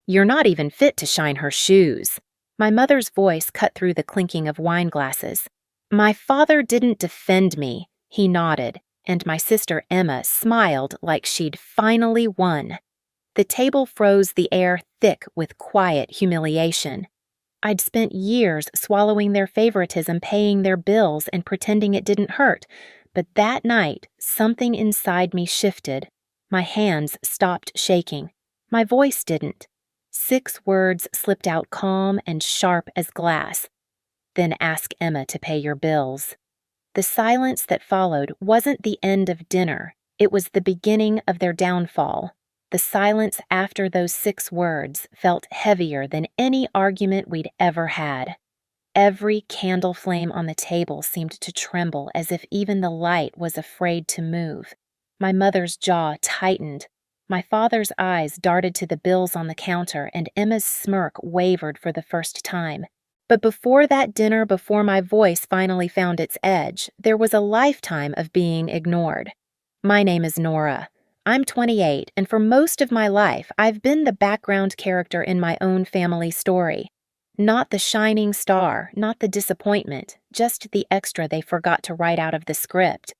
You're not even fit to shine her shoes." My mother's voice cut through the clinking of wine glasses. "My father didn't defend me," he nodded, and my sister Emma smiled like she'd finally won. The table froze, the air thick with quiet humiliation. I'd spent years swallowing their favoritism, paying their bills, and pretending it didn't hurt. But that night, something inside me shifted. My hands stopped shaking. My voice didn't. 6 words slipped out calm and sharp as glass. "Then ask Emma to pay your bills." The silence that followed wasn't the end of dinner. It was the beginning of their downfall. The silence after those 6 words felt heavier than any argument we'd ever had. Every candle flame on the table seemed to tremble as if even the light was afraid to move. My mother's jaw tightened. My father's eyes darted to the bills on the counter, and Emma's smirk wavered for the first time. But before that dinner, before my voice finally found its edge, there was a lifetime of being ignored. My name is Nora. I'm 28, and for most of my life, I've been the background character in my own family story. Not the shining star, not the disappointment, just the extra they forgot to write out of the script.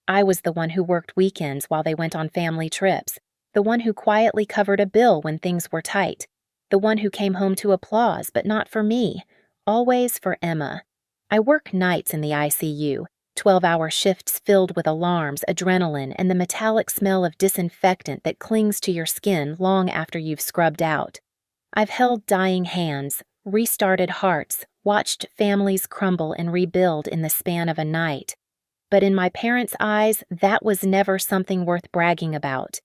I was the one who worked weekends while they went on family trips, the one who quietly covered a bill when things were tight, the one who came home to applause, but not for me, always for Emma. I work nights in the ICU. 12-hour shifts filled with alarms, adrenaline, and the metallic smell of disinfectant that clings to your skin long after you've scrubbed out. I've held dying hands, restarted hearts, watched families crumble and rebuild in the span of a night. But in my parents' eyes, that was never something worth bragging about.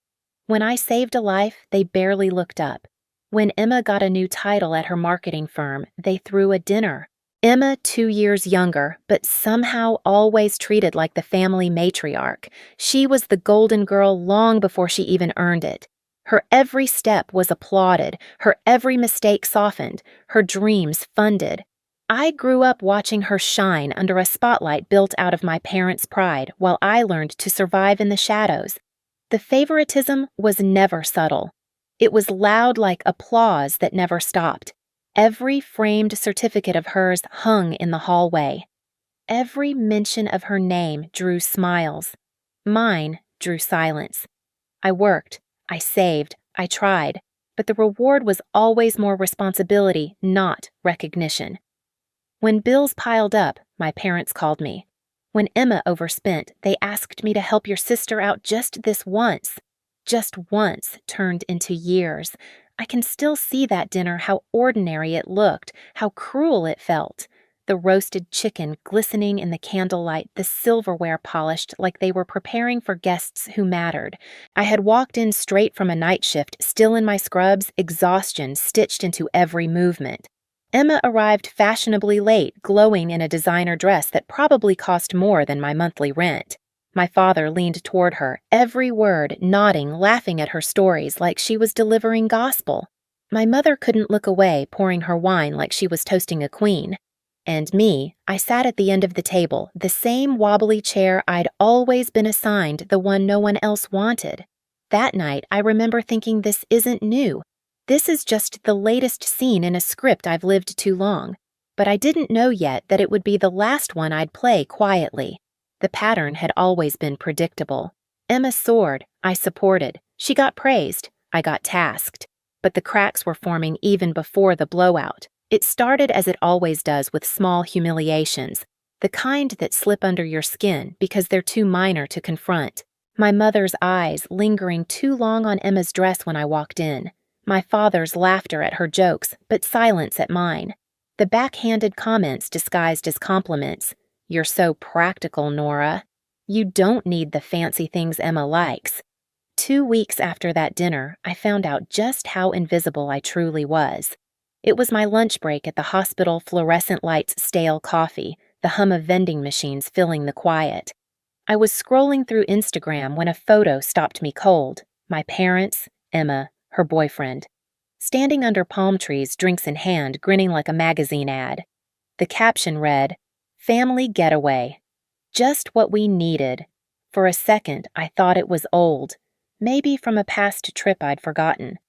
When I saved a life, they barely looked up. When Emma got a new title at her marketing firm, they threw a dinner. Emma, 2 years younger, but somehow always treated like the family matriarch. She was the golden girl long before she even earned it. Her every step was applauded, her every mistake softened, her dreams funded. I grew up watching her shine under a spotlight built out of my parents' pride while I learned to survive in the shadows. The favoritism was never subtle. It was loud like applause that never stopped. Every framed certificate of hers hung in the hallway. Every mention of her name drew smiles. Mine drew silence. I worked, I saved, I tried, but the reward was always more responsibility, not recognition. When bills piled up, my parents called me. When Emma overspent, they asked me to help your sister out just this once. Just once turned into years. I can still see that dinner, how ordinary it looked, how cruel it felt. The roasted chicken glistening in the candlelight, the silverware polished like they were preparing for guests who mattered. I had walked in straight from a night shift, still in my scrubs, exhaustion stitched into every movement. Emma arrived fashionably late, glowing in a designer dress that probably cost more than my monthly rent. My father leaned toward her, every word, nodding, laughing at her stories like she was delivering gospel. My mother couldn't look away, pouring her wine like she was toasting a queen. And me, I sat at the end of the table, the same wobbly chair I'd always been assigned, the one no one else wanted. That night, I remember thinking, this isn't new. This is just the latest scene in a script I've lived too long. But I didn't know yet that it would be the last one I'd play quietly. The pattern had always been predictable. Emma soared, I supported. She got praised, I got tasked. But the cracks were forming even before the blowout. It started as it always does, with small humiliations, the kind that slip under your skin because they're too minor to confront. My mother's eyes lingering too long on Emma's dress when I walked in. My father's laughter at her jokes, but silence at mine. The backhanded comments disguised as compliments. "You're so practical, Nora. You don't need the fancy things Emma likes." 2 weeks after that dinner, I found out just how invisible I truly was. It was my lunch break at the hospital, fluorescent lights, stale coffee, the hum of vending machines filling the quiet. I was scrolling through Instagram when a photo stopped me cold. My parents, Emma, her boyfriend. Standing under palm trees, drinks in hand, grinning like a magazine ad. The caption read, "Family getaway." Just what we needed. For a second, I thought it was old, maybe from a past trip I'd forgotten.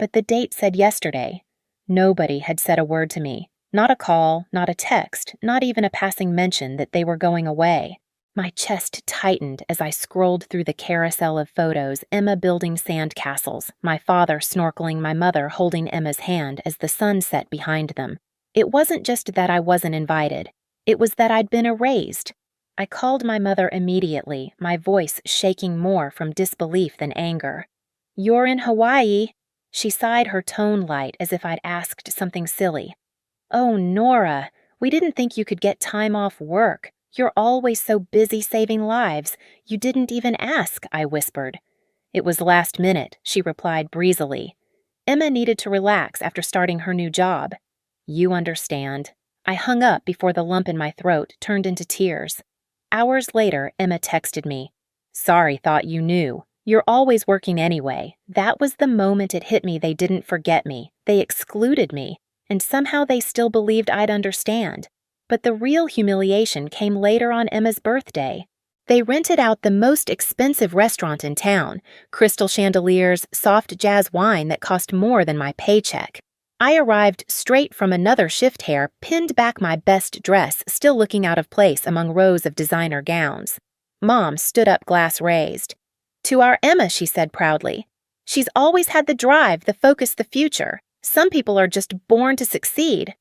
But the date said yesterday. Nobody had said a word to me. Not a call, not a text, not even a passing mention that they were going away. My chest tightened as I scrolled through the carousel of photos, Emma building sand castles, my father snorkeling, my mother holding Emma's hand as the sun set behind them. It wasn't just that I wasn't invited. It was that I'd been erased. I called my mother immediately, my voice shaking more from disbelief than anger. "You're in Hawaii." She sighed, her tone light, as if I'd asked something silly. "Oh, Nora, we didn't think you could get time off work. You're always so busy saving lives. You didn't even ask," I whispered. "It was last minute," she replied breezily. "Emma needed to relax after starting her new job." "You understand." I hung up before the lump in my throat turned into tears. Hours later, Emma texted me. "Sorry, thought you knew. You're always working anyway." That was the moment it hit me they didn't forget me. They excluded me, and somehow they still believed I'd understand. But the real humiliation came later on Emma's birthday. They rented out the most expensive restaurant in town, crystal chandeliers, soft jazz wine that cost more than my paycheck. I arrived straight from another shift hair, pinned back my best dress, still looking out of place among rows of designer gowns. Mom stood up, glass raised. "To our Emma," she said proudly. "She's always had the drive, the focus, the future. Some people are just born to succeed."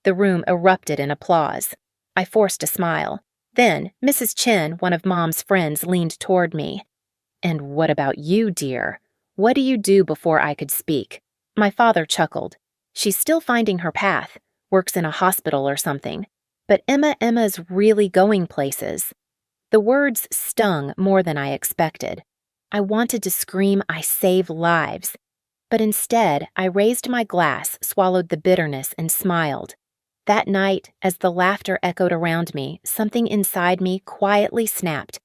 The room erupted in applause. I forced a smile. Then, Mrs. Chen, one of Mom's friends, leaned toward me. "And what about you, dear? What do you do?" Before I could speak. My father chuckled. "She's still finding her path, works in a hospital or something. But Emma's really going places." The words stung more than I expected. I wanted to scream, "I save lives." But instead, I raised my glass, swallowed the bitterness, and smiled. That night, as the laughter echoed around me, something inside me quietly snapped.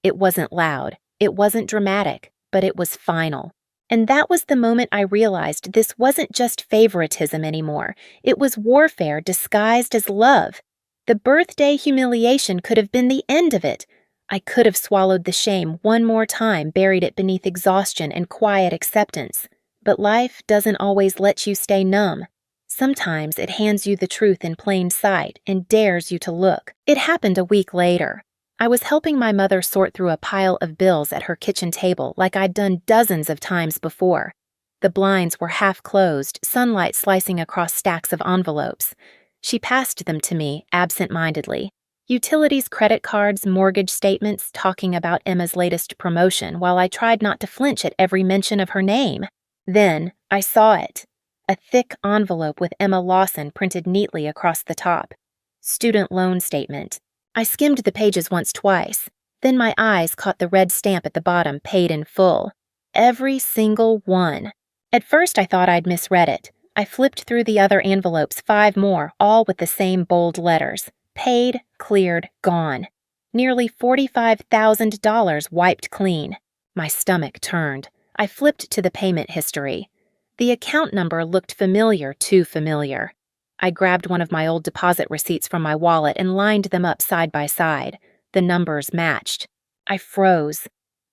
It wasn't loud, it wasn't dramatic, but it was final. And that was the moment I realized this wasn't just favoritism anymore. It was warfare disguised as love. The birthday humiliation could have been the end of it. I could have swallowed the shame one more time, buried it beneath exhaustion and quiet acceptance. But life doesn't always let you stay numb. Sometimes it hands you the truth in plain sight and dares you to look. It happened a week later. I was helping my mother sort through a pile of bills at her kitchen table like I'd done dozens of times before. The blinds were half closed, sunlight slicing across stacks of envelopes. She passed them to me absent-mindedly. Utilities, credit cards, mortgage statements, talking about Emma's latest promotion while I tried not to flinch at every mention of her name. Then I saw it. A thick envelope with Emma Lawson printed neatly across the top. Student loan statement. I skimmed the pages once, twice. Then my eyes caught the red stamp at the bottom, paid in full. Every single one. At first I thought I'd misread it. I flipped through the other envelopes, 5 more, all with the same bold letters. Paid, cleared, gone. Nearly $45,000 wiped clean. My stomach turned. I flipped to the payment history. The account number looked familiar, too familiar. I grabbed one of my old deposit receipts from my wallet and lined them up side by side. The numbers matched. I froze.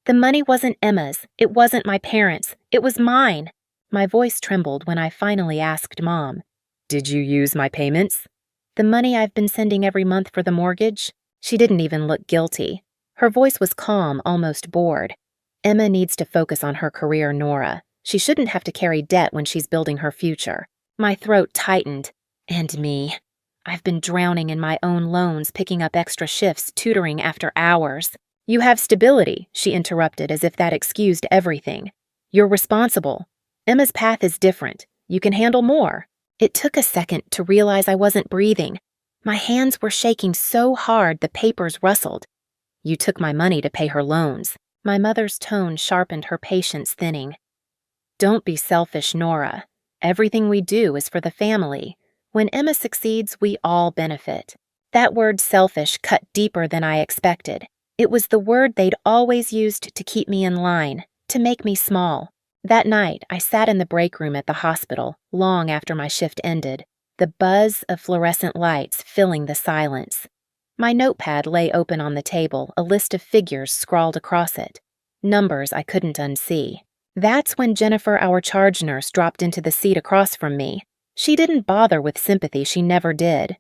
The money wasn't Emma's. It wasn't my parents'. It was mine. My voice trembled when I finally asked Mom, "Did you use my payments?" "The money I've been sending every month for the mortgage?" She didn't even look guilty. Her voice was calm, almost bored. "Emma needs to focus on her career, Nora. She shouldn't have to carry debt when she's building her future." My throat tightened. And me. I've been drowning in my own loans, picking up extra shifts, tutoring after hours. "You have stability," she interrupted as if that excused everything. "You're responsible. Emma's path is different. You can handle more." It took a second to realize I wasn't breathing. My hands were shaking so hard the papers rustled. "You took my money to pay her loans." My mother's tone sharpened, her patience thinning. "Don't be selfish, Nora. Everything we do is for the family. When Emma succeeds, we all benefit." That word selfish cut deeper than I expected. It was the word they'd always used to keep me in line, to make me small. That night, I sat in the break room at the hospital, long after my shift ended, the buzz of fluorescent lights filling the silence. My notepad lay open on the table, a list of figures scrawled across it. Numbers I couldn't unsee. That's when Jennifer, our charge nurse, dropped into the seat across from me. She didn't bother with sympathy, she never did.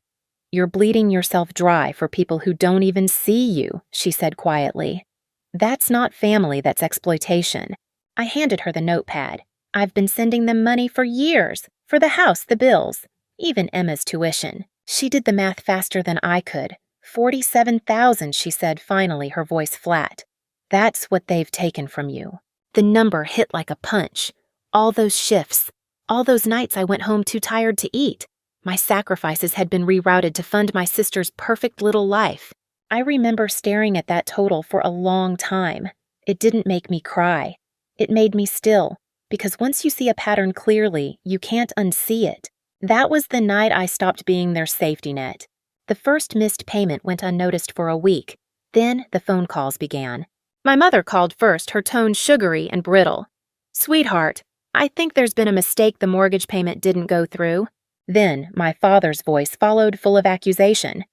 "You're bleeding yourself dry for people who don't even see you," she said quietly. "That's not family, that's exploitation." I handed her the notepad. "I've been sending them money for years, for the house, the bills, even Emma's tuition." She did the math faster than I could. 47,000, she said finally, her voice flat. "That's what they've taken from you." The number hit like a punch. All those shifts, all those nights I went home too tired to eat. My sacrifices had been rerouted to fund my sister's perfect little life. I remember staring at that total for a long time. It didn't make me cry. It made me still, because once you see a pattern clearly, you can't unsee it. That was the night I stopped being their safety net. The first missed payment went unnoticed for a week. Then the phone calls began. My mother called first, her tone sugary and brittle. "Sweetheart, I think there's been a mistake, the mortgage payment didn't go through." Then my father's voice followed, full of accusation.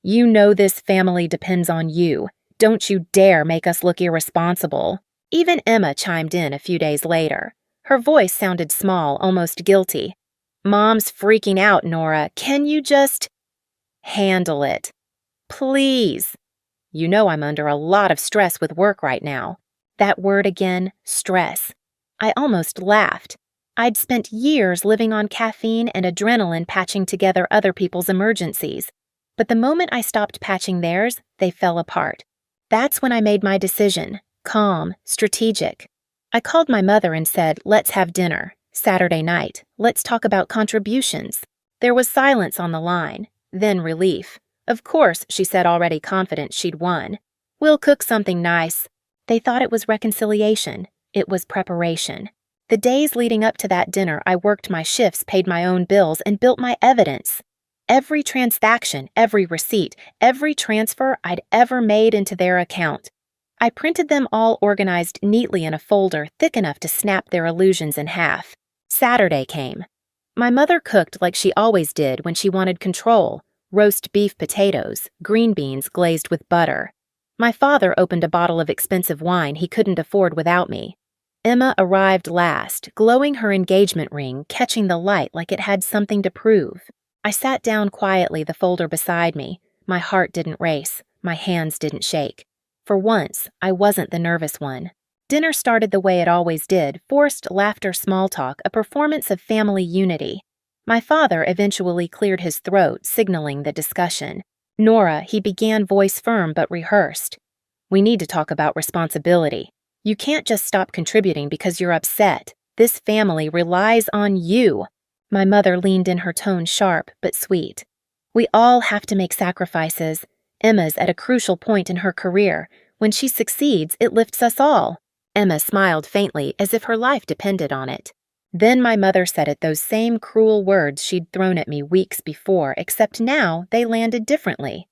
"You know this family depends on you. Don't you dare make us look irresponsible." Even Emma chimed in a few days later. Her voice sounded small, almost guilty. "Mom's freaking out, Nora. Can you just handle it? Please. You know I'm under a lot of stress with work right now." That word again, stress. I almost laughed. I'd spent years living on caffeine and adrenaline patching together other people's emergencies. But the moment I stopped patching theirs, they fell apart. That's when I made my decision, calm, strategic. I called my mother and said, "Let's have dinner. Saturday night. Let's talk about contributions." There was silence on the line, then relief. "Of course," she said, already confident she'd won. "We'll cook something nice." They thought it was reconciliation. It was preparation. The days leading up to that dinner, I worked my shifts, paid my own bills, and built my evidence. Every transaction, every receipt, every transfer I'd ever made into their account. I printed them all organized neatly in a folder thick enough to snap their illusions in half. Saturday came. My mother cooked like she always did when she wanted control. Roast beef potatoes, green beans glazed with butter. My father opened a bottle of expensive wine he couldn't afford without me. Emma arrived last, glowing her engagement ring, catching the light like it had something to prove. I sat down quietly, the folder beside me. My heart didn't race. My hands didn't shake. For once, I wasn't the nervous one. Dinner started the way it always did, forced laughter, small talk, a performance of family unity. My father eventually cleared his throat, signaling the discussion. "Nora," he began, voice firm but rehearsed. "We need to talk about responsibility. You can't just stop contributing because you're upset. This family relies on you." My mother leaned in, her tone sharp but sweet. "We all have to make sacrifices. Emma's at a crucial point in her career. When she succeeds, it lifts us all." Emma smiled faintly, as if her life depended on it. Then my mother said it, those same cruel words she'd thrown at me weeks before, except now they landed differently.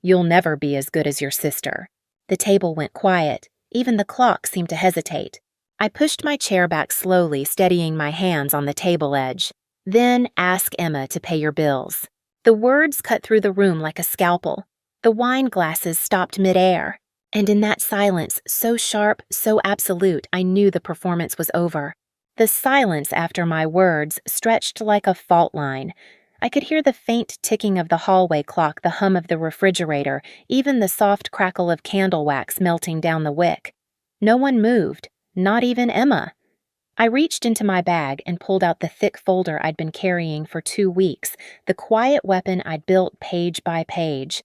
"You'll never be as good as your sister." The table went quiet. Even the clock seemed to hesitate. I pushed my chair back slowly, steadying my hands on the table edge. "Then ask Emma to pay your bills." The words cut through the room like a scalpel. The wine glasses stopped midair. And in that silence, so sharp, so absolute, I knew the performance was over. The silence after my words stretched like a fault line. I could hear the faint ticking of the hallway clock, the hum of the refrigerator, even the soft crackle of candle wax melting down the wick. No one moved, not even Emma. I reached into my bag and pulled out the thick folder I'd been carrying for 2 weeks, the quiet weapon I'd built page by page.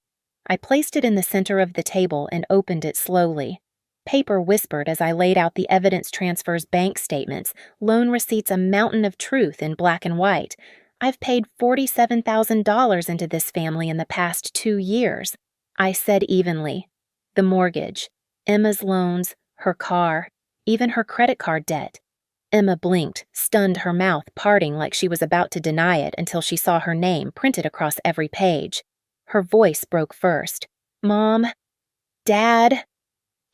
I placed it in the center of the table and opened it slowly. Paper whispered as I laid out the evidence transfers, bank statements, loan receipts, a mountain of truth in black and white. I've paid $47,000 into this family in the past 2 years. I said evenly. The mortgage, Emma's loans, her car, even her credit card debt. Emma blinked, stunned, her mouth parting like she was about to deny it until she saw her name printed across every page. Her voice broke first. "Mom? Dad?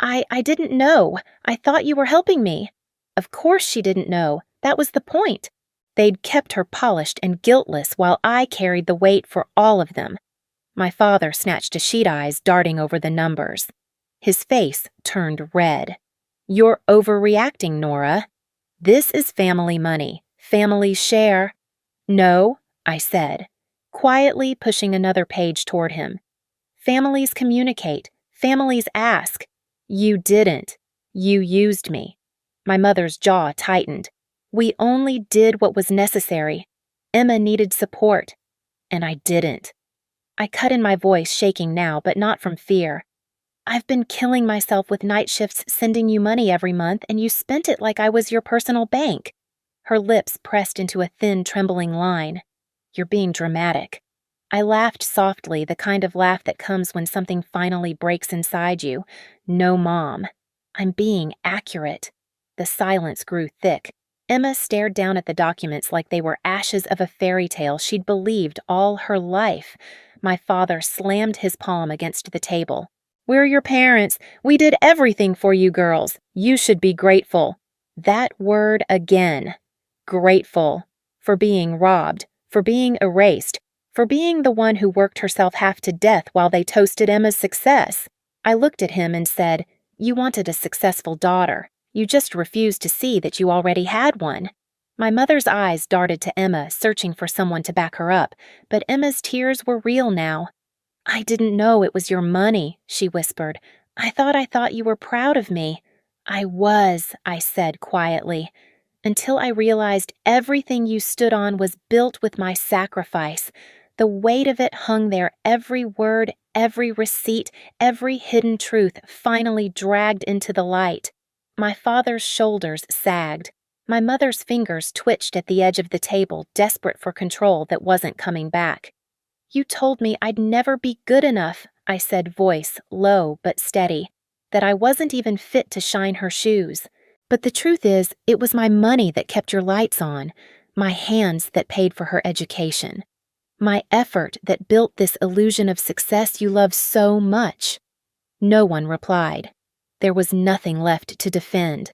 I didn't know. I thought you were helping me." Of course she didn't know. That was the point. They'd kept her polished and guiltless while I carried the weight for all of them. My father snatched a sheet, eyes darting over the numbers. His face turned red. "You're overreacting, Nora." This is family money. Family share. No, I said, quietly pushing another page toward him. Families communicate. Families ask. You didn't. You used me. My mother's jaw tightened. We only did what was necessary. Emma needed support, and I didn't. I cut in my voice, shaking now, but not from fear. I've been killing myself with night shifts sending you money every month, and you spent it like I was your personal bank. Her lips pressed into a thin, trembling line. You're being dramatic. I laughed softly, the kind of laugh that comes when something finally breaks inside you. No, Mom. I'm being accurate. The silence grew thick. Emma stared down at the documents like they were ashes of a fairy tale she'd believed all her life. My father slammed his palm against the table. We're your parents. We did everything for you girls. You should be grateful. That word again. Grateful. For being robbed. For being erased. For being the one who worked herself half to death while they toasted Emma's success. I looked at him and said, You wanted a successful daughter. You just refused to see that you already had one. My mother's eyes darted to Emma, searching for someone to back her up, but Emma's tears were real now. I didn't know it was your money, she whispered. I thought you were proud of me. I was, I said quietly, until I realized everything you stood on was built with my sacrifice. The weight of it hung there, every word, every receipt, every hidden truth finally dragged into the light. My father's shoulders sagged. My mother's fingers twitched at the edge of the table, desperate for control that wasn't coming back. You told me I'd never be good enough, I said, voice low but steady, that I wasn't even fit to shine her shoes. But the truth is, it was my money that kept your lights on, my hands that paid for her education, my effort that built this illusion of success you love so much. No one replied. There was nothing left to defend.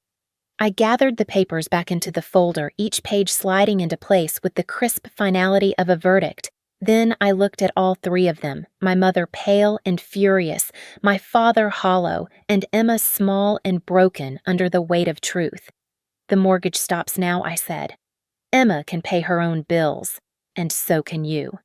I gathered the papers back into the folder, each page sliding into place with the crisp finality of a verdict. Then I looked at all three of them, my mother pale and furious, my father hollow, and Emma small and broken under the weight of truth. The mortgage stops now, I said. Emma can pay her own bills, and so can you.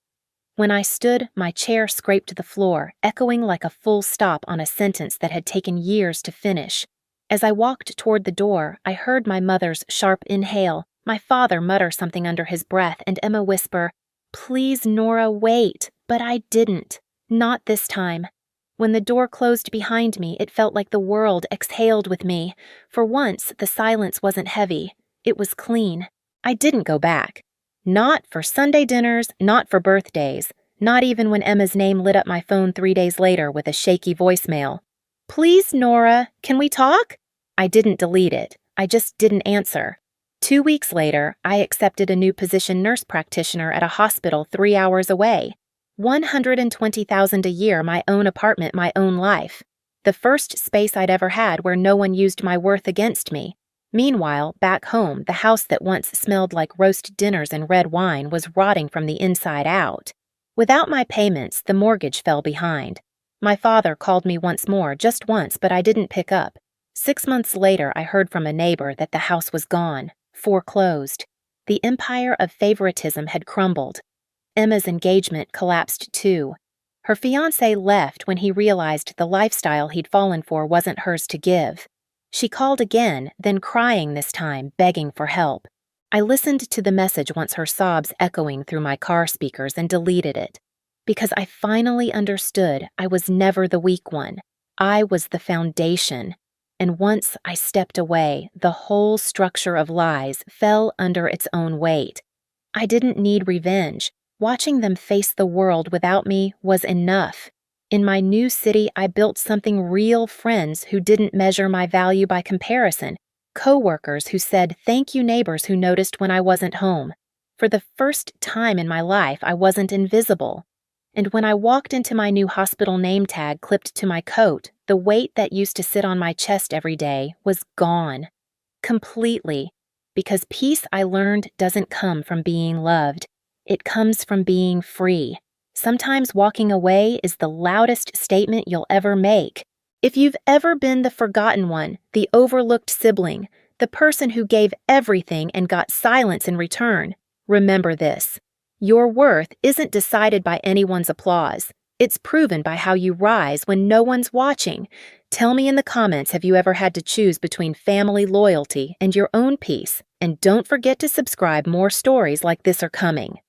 When I stood, my chair scraped the floor, echoing like a full stop on a sentence that had taken years to finish. As I walked toward the door, I heard my mother's sharp inhale, my father mutter something under his breath, and Emma whisper, Please, Nora, wait. But I didn't. Not this time. When the door closed behind me, it felt like the world exhaled with me. For once, the silence wasn't heavy. It was clean. I didn't go back. Not for Sunday dinners, not for birthdays, not even when Emma's name lit up my phone 3 days later with a shaky voicemail. Please, Nora, can we talk? I didn't delete it. I just didn't answer. 2 weeks later, I accepted a new position nurse practitioner at a hospital 3 hours away. $120,000 a year, my own apartment, my own life. The first space I'd ever had where no one used my worth against me. Meanwhile, back home, the house that once smelled like roast dinners and red wine was rotting from the inside out. Without my payments, the mortgage fell behind. My father called me once more, just once, but I didn't pick up. 6 months later, I heard from a neighbor that the house was gone, foreclosed. The empire of favoritism had crumbled. Emma's engagement collapsed too. Her fiancé left when he realized the lifestyle he'd fallen for wasn't hers to give. She called again, then crying this time, begging for help. I listened to the message once her sobs echoing through my car speakers and deleted it. Because I finally understood I was never the weak one. I was the foundation. And once I stepped away, the whole structure of lies fell under its own weight. I didn't need revenge. Watching them face the world without me was enough. In my new city, I built something real, friends who didn't measure my value by comparison, co-workers who said thank you, neighbors who noticed when I wasn't home. For the first time in my life, I wasn't invisible. And when I walked into my new hospital name tag clipped to my coat, the weight that used to sit on my chest every day was gone. Completely. Because peace, I learned, doesn't come from being loved. It comes from being free. Sometimes walking away is the loudest statement you'll ever make. If you've ever been the forgotten one, the overlooked sibling, the person who gave everything and got silence in return. Remember this: your worth isn't decided by anyone's applause. It's proven by how you rise when no one's watching. Tell me in the comments, have you ever had to choose between family loyalty and your own peace? And don't forget to subscribe. More stories like this are coming.